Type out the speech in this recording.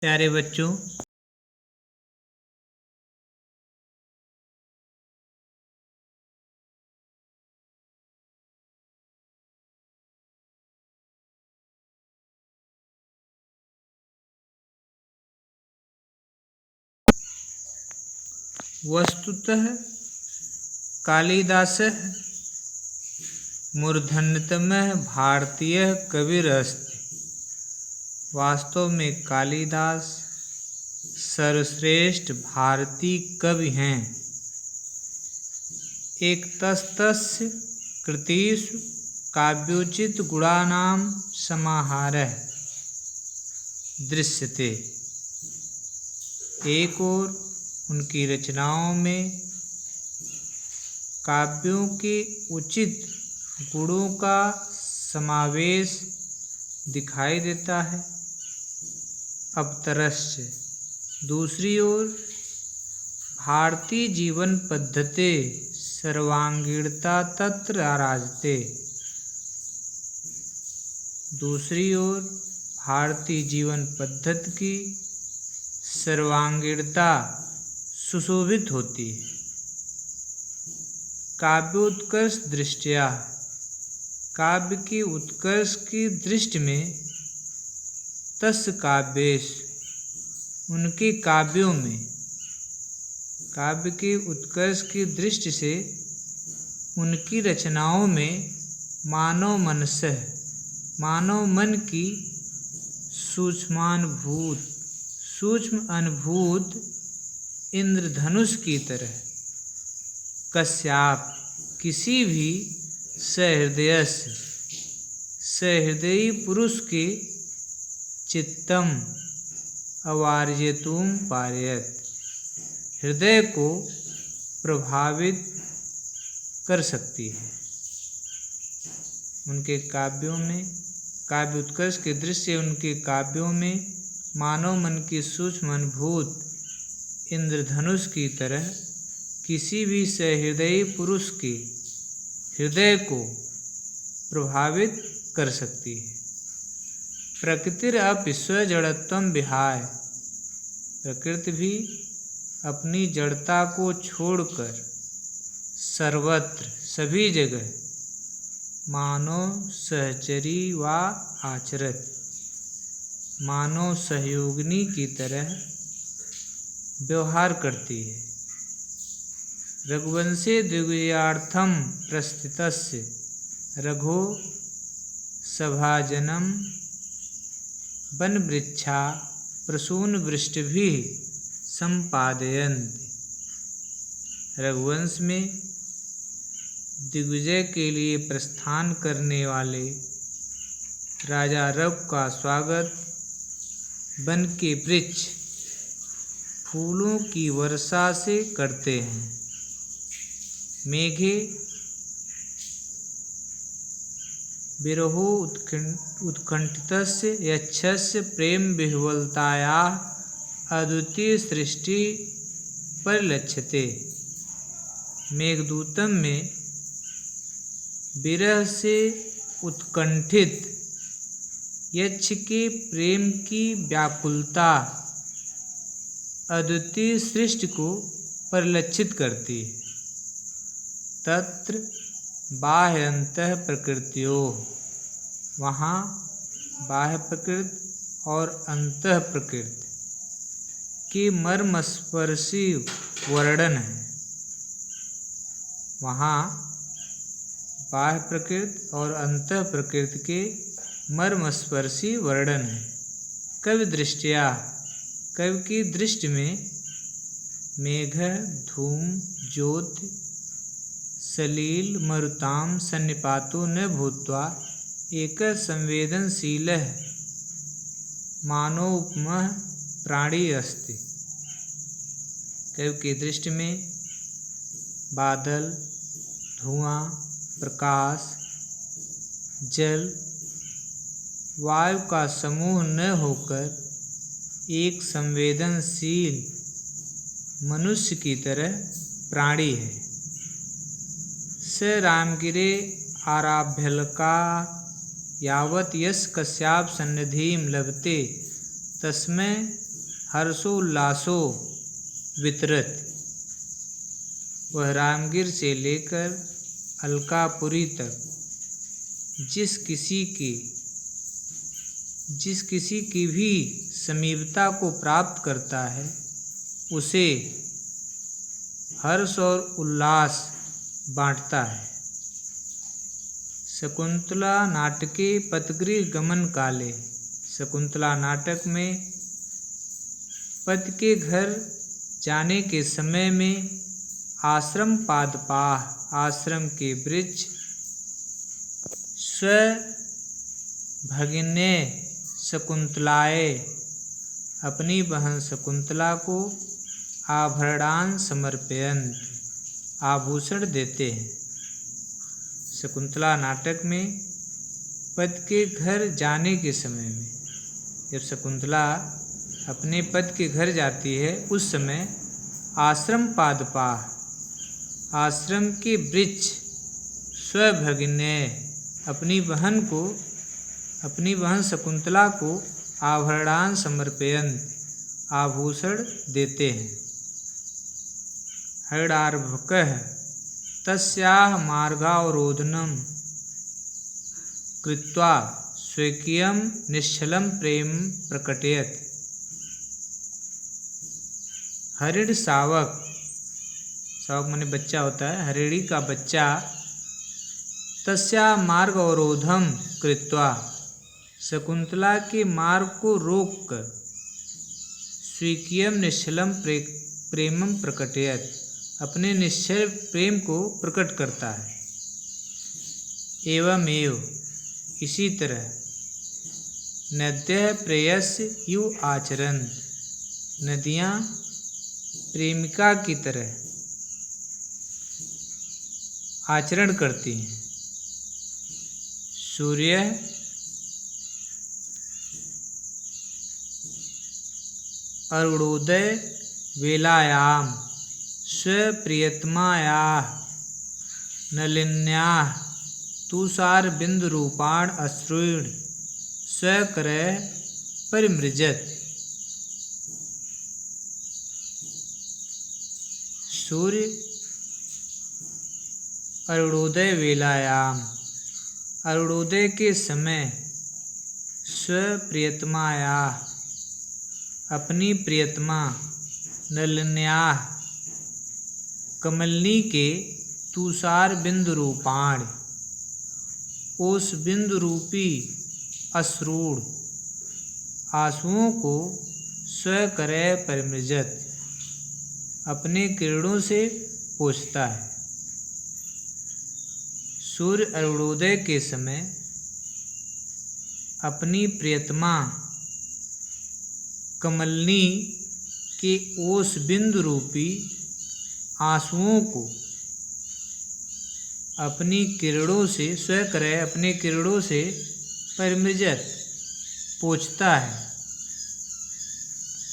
प्यारे बच्चों, वस्तुतः कालिदासः मूर्धन्यतमः भारतीय कविरस्ति। वास्तव में कालिदास सर्वश्रेष्ठ भारतीय कवि हैं। एक तस्य कृतिषु काव्योचित गुणानां समाहारः दृश्यते। एक ओर उनकी रचनाओं में काव्यों के उचित गुणों का समावेश दिखाई देता है, अवतरस्य दूसरी ओर भारतीय जीवन पद्धति सर्वांगीणता तत्र आराजते। दूसरी ओर भारतीय जीवन पद्धति की सर्वांगीणता सुशोभित होती है। काव्योत्कर्ष दृष्टिया काव्य के उत्कर्ष की दृष्टि में तस्य काव्येश उनके काव्यों में काव्य के उत्कर्ष की दृष्टि से उनकी रचनाओं में मानव मन की सूक्ष्म अनुभूत इंद्रधनुष की तरह कश्याप किसी भी सहृदयी पुरुष के चित्तम अवार्यतुम पारयत हृदय को प्रभावित कर सकती है। उनके काव्यों में काव्य उत्कर्ष के दृश्य उनके काव्यों में मानव मन की सूक्ष्म अनुभूत इंद्रधनुष की तरह किसी भी सहृदयी पुरुष के हृदय को प्रभावित कर सकती है। प्रकृतिरपि स्वजड़त्वं विहाय प्रकृति भी अपनी जड़ता को छोड़कर सर्वत्र सभी जगह मानव सहचरी व आचरत मानव सहयोगिनी की तरह व्यवहार करती है। रघुवंशे दिग्विजयार्थं प्रस्थितस्य रघो सभाजनं वनवृक्षा प्रसूनवृष्टिभिः संपादयन्ति। रघुवंश में दिग्विजय के लिए प्रस्थान करने वाले राजा रघु का स्वागत वन के वृक्ष फूलों की वर्षा से करते हैं। मेघे विरहो उत्कंठितस्य यक्षस्य प्रेम विह्वलतायाः अद्वितीय सृष्टि परिलक्ष्यते। मेघदूतम में विरह से उत्कंठित यक्ष के प्रेम की व्याकुलता अद्वितीय सृष्टि को परिलक्षित करती है। तत्र बाह्य अंतः प्रकृतियों वहाँ बाह्य प्रकृति और अंतः प्रकृति के मर्मस्पर्शी वर्णन है। वहाँ बाह्य प्रकृति और अंतः प्रकृति के मर्मस्पर्शी वर्णन है। कवि दृष्टिया कवि की दृष्टि में मेघ धूम ज्योति सलील मरुतां सन्निपातो न भूत्वा एक संवेदनशीलः मानवोपमः प्राणी अस्ति। कवि की दृष्टि में बादल धुआं प्रकाश जल वायु का समूह न होकर एक संवेदनशील मनुष्य की तरह प्राणी है। स रामगिरे आराभ्यलका यावत् यश कश्याप सन्निधिं लभते तस्मै हर्षोल्लासो वितरत। वह रामगिर से लेकर अलकापुरी तक जिस किसी की भी समीपता को प्राप्त करता है उसे हर्ष और उल्लास बांटता है। शकुंतला नाटके पतगृह गमन काले। शकुंतला नाटक में पति के घर जाने के समय में आश्रम पादपाह आश्रम के वृक्ष स्व भगिने शकुंतलाए अपनी बहन शकुंतला को आभरणान समर्पयन्त आभूषण देते हैं। शकुंतला नाटक में पति के घर जाने के समय में जब शकुंतला अपने पति के घर जाती है उस समय आश्रम पादपाह आश्रम के वृक्ष स्वभगिने अपनी बहन शकुंतला को आभरणान समर्पयन्त आभूषण देते हैं। हरिणार्भकः तस्याः मार्गावरोधनं कृत्वा स्वकीयं निश्चलं प्रेम प्रकटयत्। हरिण शावक माने बच्चा होता है, हरिणी का बच्चा तस्या मार्ग अवरोधम कृत्वा शकुंतला के मार्ग को रोककर स्वीकीयम निश्चलम प्रेमम प्रकटयत् अपने निश्चल प्रेम को प्रकट करता है। एवमेव इसी तरह नद्यः प्रेयस्य यु आचरन्त नदियाँ प्रेमिका की तरह आचरण करती हैं। सूर्य अरुणोदय वेलायाम स्वप्रियतमायाः नलिन्याः तुषारबिन्दुरूपाण अश्रूण स्वकरैः परिमृजत्। सूर्य अरुणोदय वेलायाम अरुणोदय के समय स्वप्रियतमायाः अपनी प्रियतमा नलिन्याः कमलनी के तुषार बिंदु रूपाण ओस बिंदु रूपी अश्रूण आंसुओं को स्वकरैः परिमृजत अपने किरणों से पोंछता है। सूर्य अरुणोदय के समय अपनी प्रियतमा कमलनी के ओस बिंदु रूपी आंसुओं को अपनी किरणों से स्वकरैः अपने किरणों से परिमृजत पोंछता है।